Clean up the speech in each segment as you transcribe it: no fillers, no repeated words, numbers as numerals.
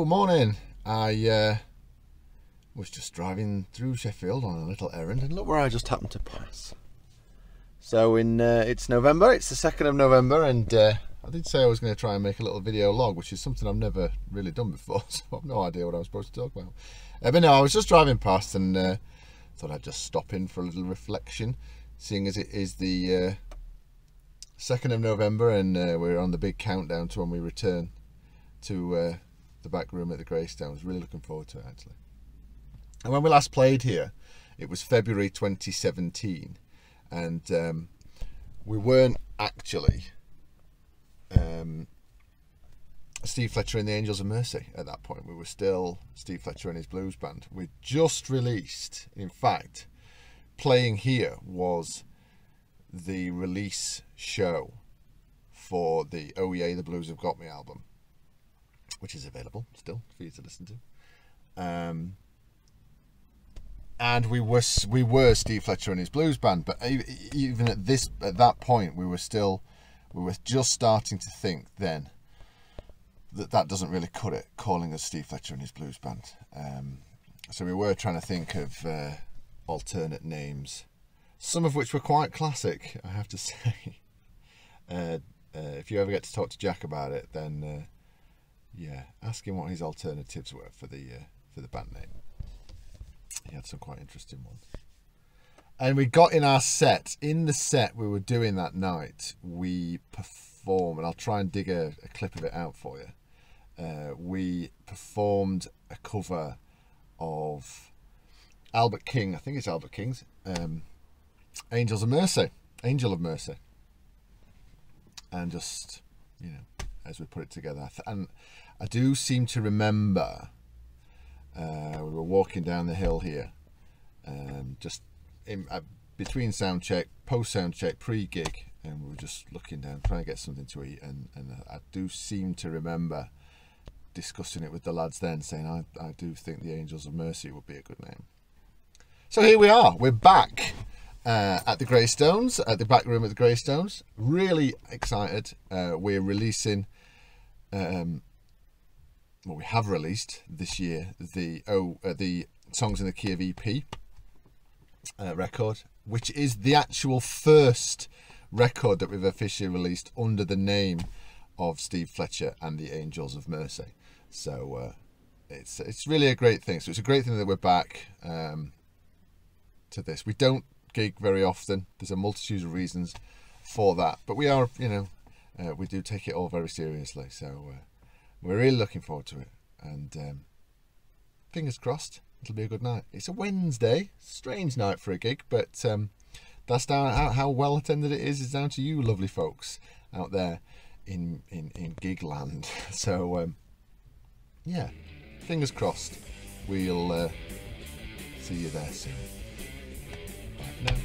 Hello, morning. I was just driving through Sheffield on a little errand, and look where I just happened to pass. So it's November, it's the 2nd of November, and I did say I was going to try and make a little video log, which is something I've never really done before, so I've no idea what I was supposed to talk about. But no, I was just driving past and thought I'd just stop in for a little reflection, seeing as it is the 2nd of November and we're on the big countdown to when we return to the back room at the Greystones. Really looking forward to it, actually. And when we last played here, it was February 2017, and we weren't actually Steve Fletcher and the Angels of Mercy at that point. We were still Steve Fletcher and his blues band. We just released, in fact, playing here was the release show for the Oh Yeah, the Blues Have Got Me album, which is available still for you to listen to. And we were Steve Fletcher and his blues band, but even at that point, we were just starting to think then that doesn't really cut it, calling us Steve Fletcher and his blues band. So we were trying to think of alternate names, some of which were quite classic, I have to say. If you ever get to talk to Jack about it, then yeah, ask him what his alternatives were for the band name. He had some quite interesting ones. And we got in the set we were doing that night, we performed, and I'll try and dig a clip of it out for you. We performed a cover of Albert King, I think it's Albert King's, Angel of Mercy. And just, you know, as we put it together. And I do seem to remember we were walking down the hill here, just between sound check, post sound check, pre-gig, and we were just looking down, trying to get something to eat, and I do seem to remember discussing it with the lads then, saying I do think the Angels of Mercy would be a good name. So here we are, we're back at the Greystones, at the back room at the Greystones. Really excited. We're releasing, well, we have released this year the Songs in the Key of EP record, which is the actual first record that we've officially released under the name of Steve Fletcher and the Angels of Mercy. So it's really a great thing. So it's a great thing that we're back to this. We don't gig very often. There's a multitude of reasons for that, but we are, you know, we do take it all very seriously. So we're really looking forward to it, and fingers crossed it'll be a good night. It's a Wednesday, strange night for a gig, but that's down how well attended it is down to you lovely folks out there in gig land. So yeah, fingers crossed we'll see you there soon. Bye for now.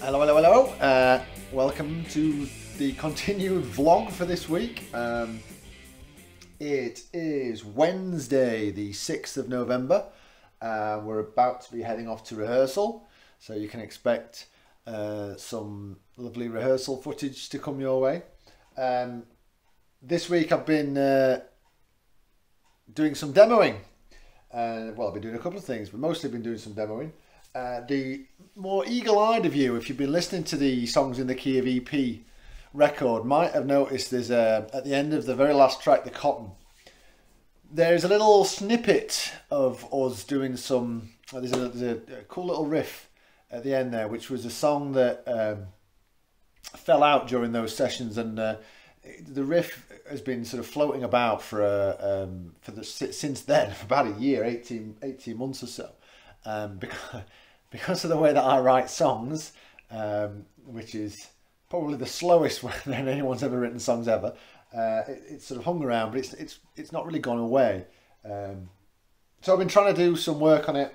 Hello. Welcome to the continued vlog for this week. It is Wednesday, the 6th of November. We're about to be heading off to rehearsal, so you can expect some lovely rehearsal footage to come your way. This week I've been doing some demoing. Well, I've been doing a couple of things, but mostly been doing some demoing. The more eagle-eyed of you, if you've been listening to the Songs in the Key of EP record, might have noticed there's at the end of the very last track, The Cotton, there's a little snippet of us doing some, there's a cool little riff at the end there, which was a song that fell out during those sessions, and the riff has been sort of floating about since then, for about a year, 18 months or so, because of the way that I write songs, which is probably the slowest way that anyone's ever written songs ever. It's sort of hung around, but it's not really gone away. So I've been trying to do some work on it.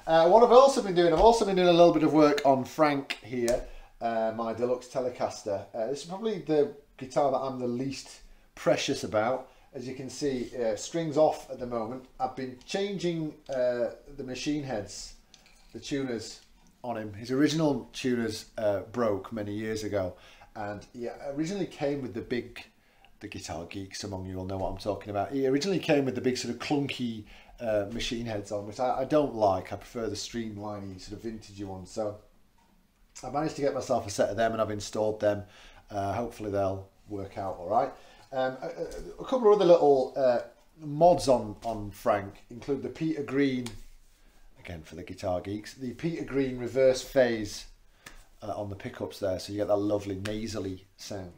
What I've also been doing a little bit of work on Frank here, my deluxe Telecaster. This is probably the guitar that I'm the least precious about. As you can see, strings off at the moment. I've been changing the machine heads, the tuners on him. His original tuners broke many years ago, and he originally came with the big the guitar geeks among you will know what I'm talking about. He originally came with the big sort of clunky machine heads on, which I don't like. I prefer the streamliney sort of vintagey ones. So I managed to get myself a set of them, and I've installed them. Hopefully they'll work out all right. A couple of other little mods on Frank include the Peter Green, again for the guitar geeks, the Peter Green reverse phase on the pickups there, so you get that lovely nasally sound.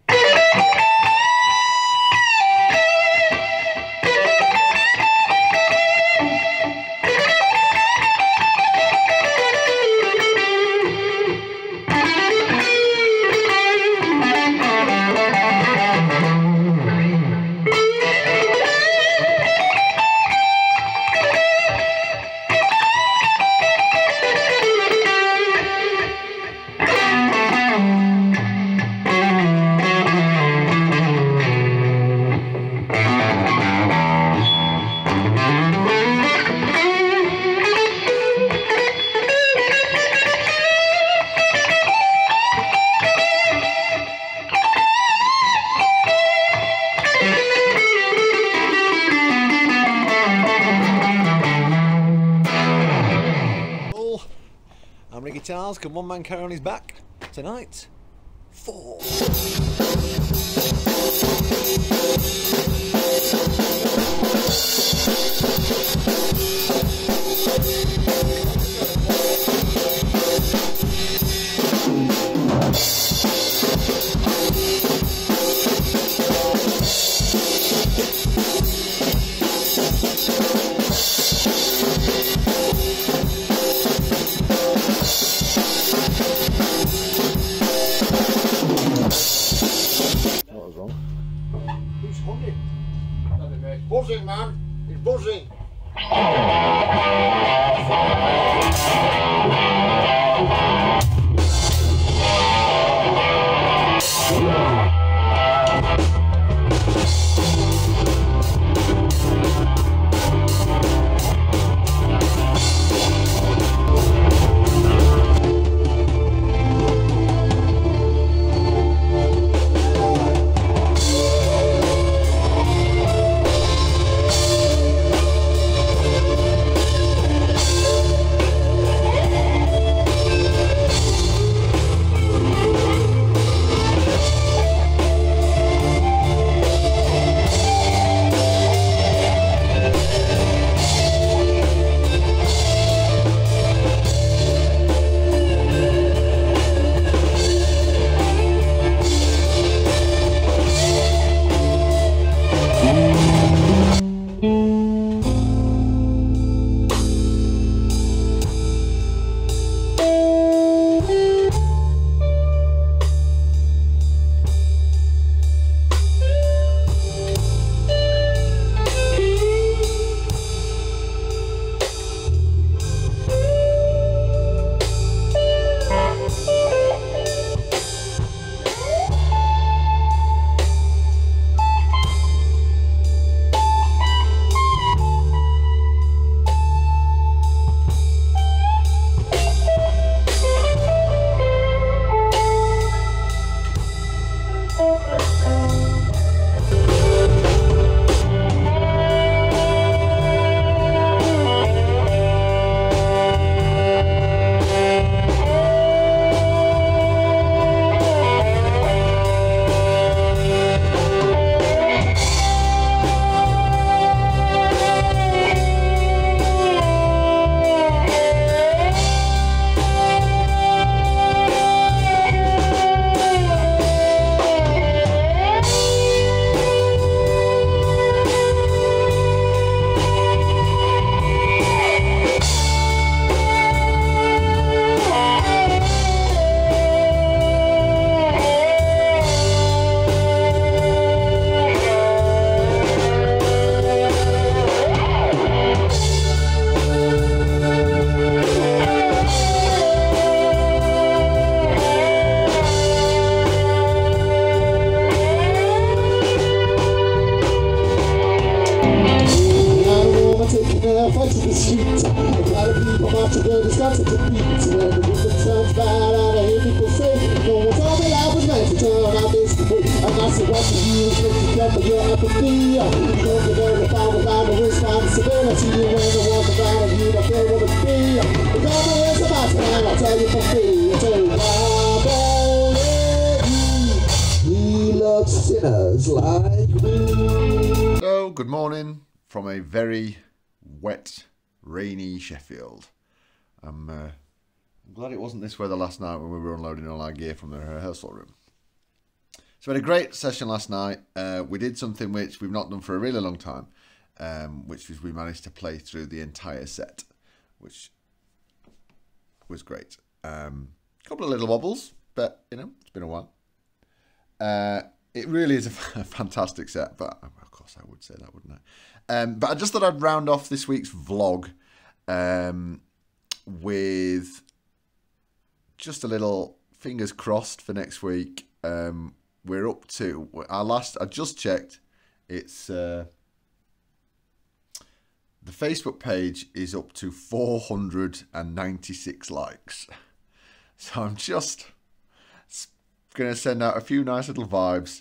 How many guitars can one man carry on his back tonight? 4. Buzzing, man. He's buzzing. for your empathy. Don't get very far without the responsibility. When the walk around and you don't care what it be. The government is about time, I'll tell you for free. I tell you, Bible lady, he loves sinners like me. So, good morning from a very wet, rainy Sheffield. I'm glad it wasn't this weather last night when we were unloading all our gear from the rehearsal room. So we had a great session last night. We did something which we've not done for a really long time, which was we managed to play through the entire set, which was great. A couple of little wobbles, but you know, it's been a while. It really is a fantastic set, but of course I would say that, wouldn't I? But I just thought I'd round off this week's vlog with just a little fingers crossed for next week. We're up to our last. I just checked. It's the Facebook page is up to 496 likes. So I'm just going to send out a few nice little vibes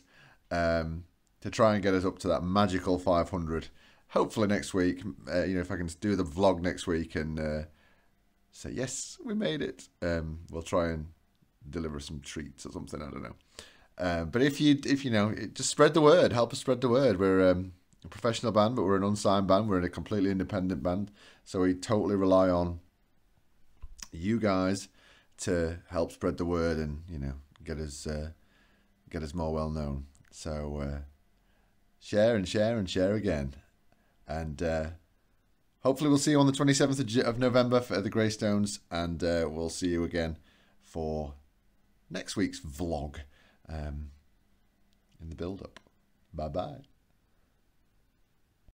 to try and get us up to that magical 500. Hopefully next week, you know, if I can do the vlog next week and say yes, we made it. We'll try and deliver some treats or something. I don't know. But if you know, just spread the word. Help us spread the word. We're a professional band, but we're an unsigned band. We're in a completely independent band, so we totally rely on you guys to help spread the word and, you know, get us more well known. So share and share and share again, and hopefully we'll see you on the 27th of November for the Greystones, and we'll see you again for next week's vlog. In the build-up. Bye-bye.